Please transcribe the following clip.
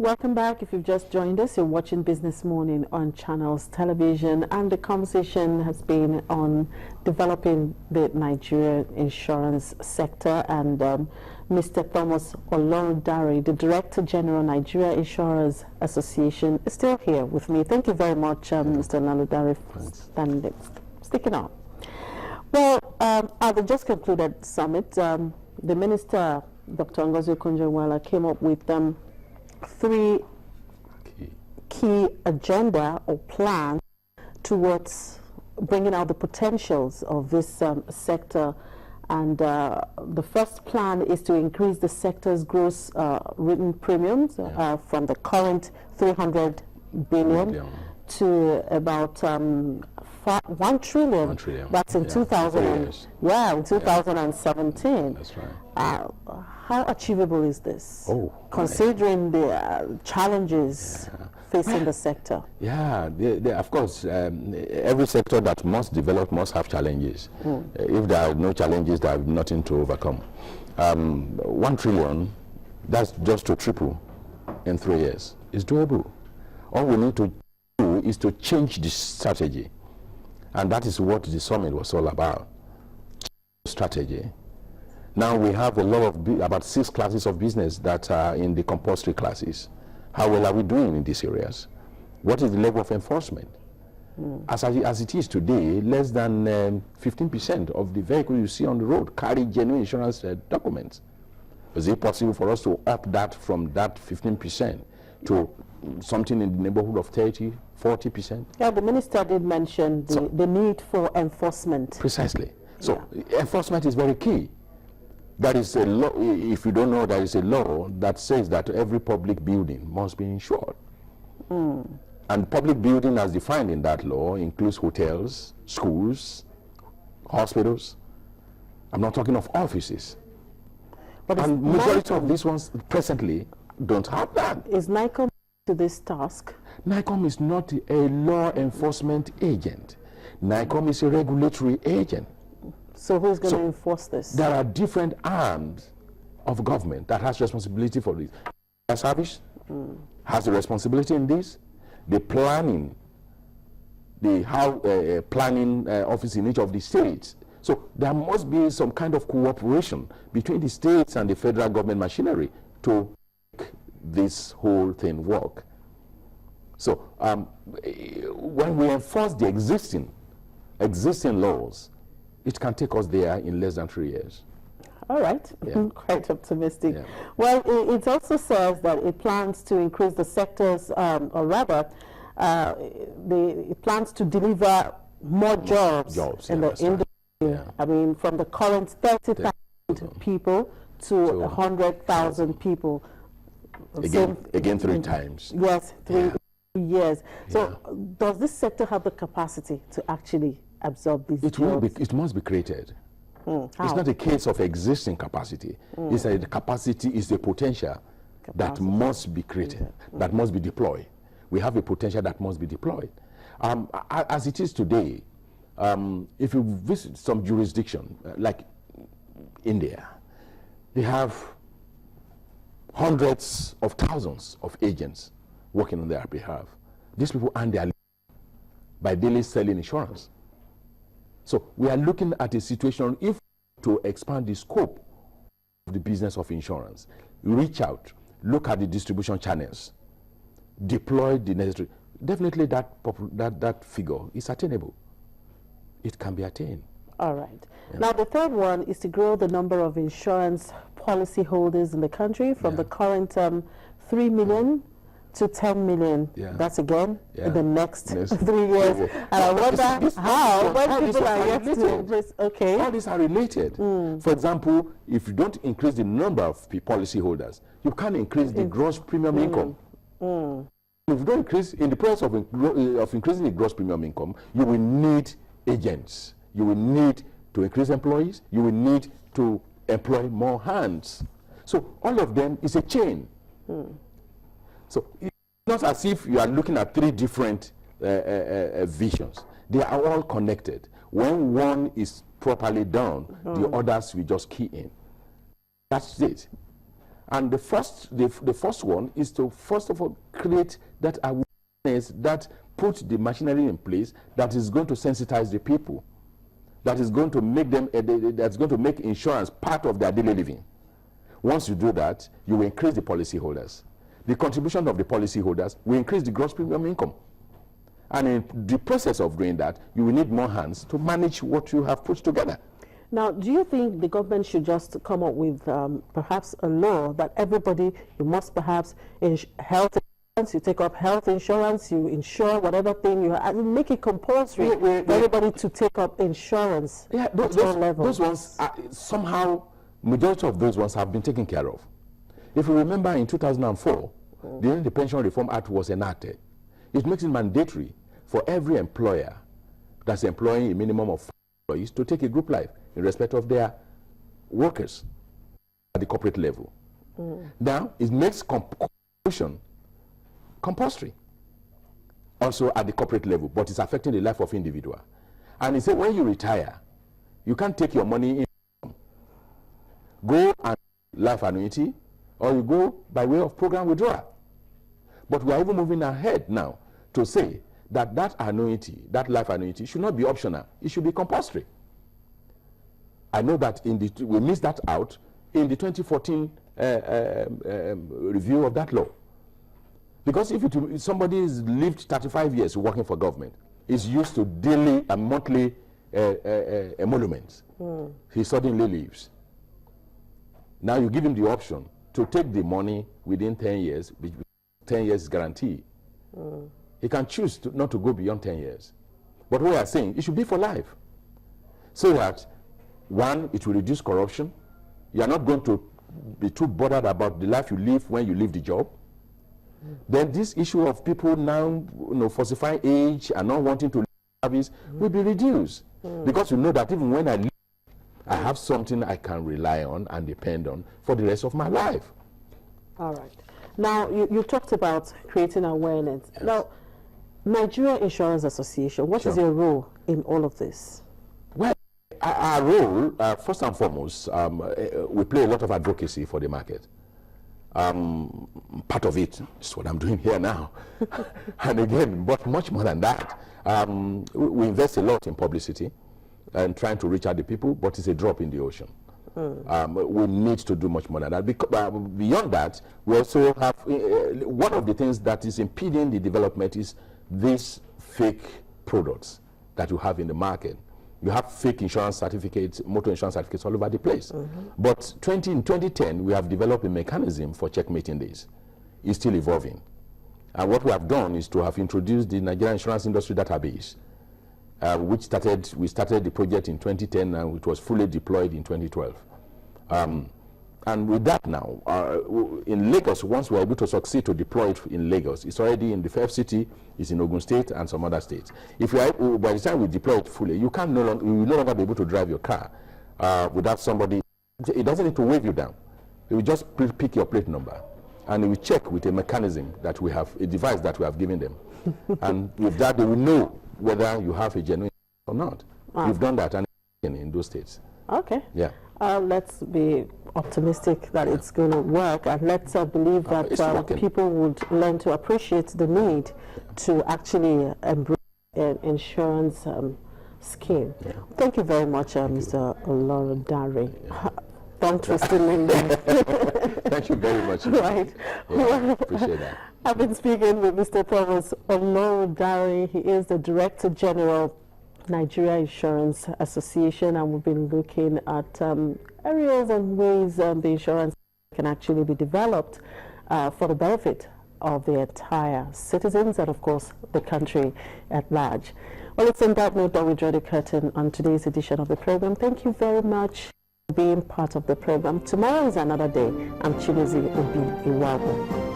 Welcome back. If you've just joined us, you're watching Business Morning on Channels Television, and the conversation has been on developing the Nigeria insurance sector. And Mr. Thomas Olorundare, the Director General, Nigeria Insurers Association, is still here with me. Thank you very much, Mr. Olorundare, for sticking on. Well, at the just concluded summit, the Minister, Dr. Ngozi Okonjo-Iweala, came up with three key agenda or plans towards bringing out the potentials of this sector. And the first plan is to increase the sector's gross written premiums from the current 300 billion to about 1 trillion. 1 trillion. That's in 2017. That's right. How achievable is this? Considering the challenges facing the sector. Yeah, of course, every sector that must develop must have challenges. If there are no challenges, there are nothing to overcome. 1 trillion, that's just to triple in 3 years. It's doable. All we need to do is to change the strategy. And that is what the summit was all about. Strategy. Now we have a lot of, about 6 classes of business that are in the compulsory classes. How well are we doing in these areas? What is the level of enforcement? As it is today, less than 15% of the vehicles you see on the road carry genuine insurance documents. Is it possible for us to up that from that 15% to something in the neighborhood of 30, 40%? Yeah, the minister did mention the need for enforcement. Precisely. So enforcement is very key. There is a law, if you don't know, there is a law that says that every public building must be insured. And public building as defined in that law includes hotels, schools, hospitals. I'm not talking of offices. But and majority of these ones presently don't have that. Is NICOM to this task? NICOM is not a law enforcement agent. NICOM is a regulatory agent. So who's going to enforce this? There are different arms of government that has responsibility for this. The service has the responsibility in this. The planning, planning office in each of the states. So there must be some kind of cooperation between the states and the federal government machinery to make this whole thing work. So when we enforce the existing laws, it can take us there in less than 3 years. All right, quite optimistic. Well, it also says that it plans to increase the sectors, or rather, it plans to deliver more jobs in the industry. I mean, from the current 30,000 people to 100,000 people. Again 3 times. Yes, 3 years. So does this sector have the capacity to actually absorb these jobs? It must be created. It's not a case of existing capacity. It's a capacity is a potential that must be created, that must be deployed. We have a potential that must be deployed. As it is today, if you visit some jurisdiction like India, they have hundreds of thousands of agents working on their behalf. These people earn their living by daily selling insurance. So we are looking at a situation, if to expand the scope of the business of insurance, reach out, look at the distribution channels, deploy the necessary. Definitely that figure is attainable. It can be attained. All right. Now the third one is to grow the number of insurance policy holders in the country from the current 3 million to 10 million. That's again in the next 3 years. And I wonder how, when people are yet to embrace. All these are related. For example, if you don't increase the number of policy holders, you can't increase the gross premium income. If you don't increase, in the process of increasing the gross premium income, you will need agents. You will need to increase employees. You will need to employ more hands. So all of them is a chain. So it's not as if you are looking at 3 different visions. They are all connected. When one is properly done, the others will just key in. That's it. And the first one is to, first of all, create that awareness that puts the machinery in place that is going to sensitize the people, that is going to make them, that's going to make insurance part of their daily living. Once you do that, you will increase the policyholders. The contribution of the policyholders will increase the gross premium income. And in the process of doing that, you will need more hands to manage what you have put together. Now, do you think the government should just come up with perhaps a law that everybody, you must perhaps, health insurance, you take up health insurance, you insure whatever thing you have, make it compulsory for everybody to take up insurance at all levels? Those ones, somehow, majority of those ones have been taken care of. If you remember in 2004, the Pension Reform Act was enacted. It makes it mandatory for every employer that's employing a minimum of 5 employees to take a group life in respect of their workers at the corporate level. Now, it makes contribution compulsory also at the corporate level, but it's affecting the life of individual. And it said when you retire, you can't take your money in, go and life annuity, or you go by way of program withdrawal. But we are even moving ahead now to say that that annuity, that life annuity, should not be optional. It should be compulsory. I know that we missed that out in the 2014 review of that law. Because if somebody has lived 35 years working for government, is used to daily and monthly emoluments, he suddenly leaves. Now you give him the option to take the money within 10 years, 10 years guarantee. He can choose not to go beyond 10 years. But we are saying it should be for life. So that, one, it will reduce corruption. You are not going to be too bothered about the life you live when you leave the job. Then this issue of people now falsifying age and not wanting to leave service will be reduced. Because you know that even when I leave, I have something I can rely on and depend on for the rest of my life. All right. Now, you talked about creating awareness. Yes. Now, Nigeria Insurance Association, what is your role in all of this? Well, our role, first and foremost, we play a lot of advocacy for the market. Part of it is what I'm doing here now. And again, but much more than that, we invest a lot in publicity and trying to reach out the people, but it's a drop in the ocean. We need to do much more than that. Because, beyond that, we also have one of the things that is impeding the development is these fake products that you have in the market. You have fake insurance certificates, motor insurance certificates all over the place. But in 2010, we have developed a mechanism for checkmating this. It's still evolving. And what we have done is to have introduced the Nigerian Insurance Industry Database, we started the project in 2010 and it was fully deployed in 2012. And with that now, in Lagos, once we're able to succeed to deploy it in Lagos, it's already in the FCT, it's in Ogun State and some other states. If by the time we deploy it fully, you will no longer be able to drive your car without somebody. It doesn't need to wave you down. It will just pick your plate number. And it will check with a mechanism that we have, a device that we have given them. And with that, they will know whether you have a genuine or not. We've done that in those states. Okay. Yeah. Let's be optimistic that it's going to work, and let's believe that people would learn to appreciate the need to actually embrace an insurance scheme. Yeah. Thank you very much, Mr. Olorundare. Yeah. Don't twist him in there. Thank you very much. Right. Yeah, appreciate that. I've been speaking with Mr. Provost Olorundare. He is the Director General Nigeria Insurance Association, and we've been looking at areas and ways the insurance can actually be developed for the benefit of the entire citizens and, of course, the country at large. Well, it's on that note that we draw the curtain on today's edition of the program. Thank you very much for being part of the program. Tomorrow is another day. I'm Chibuzi Obi Iwabu.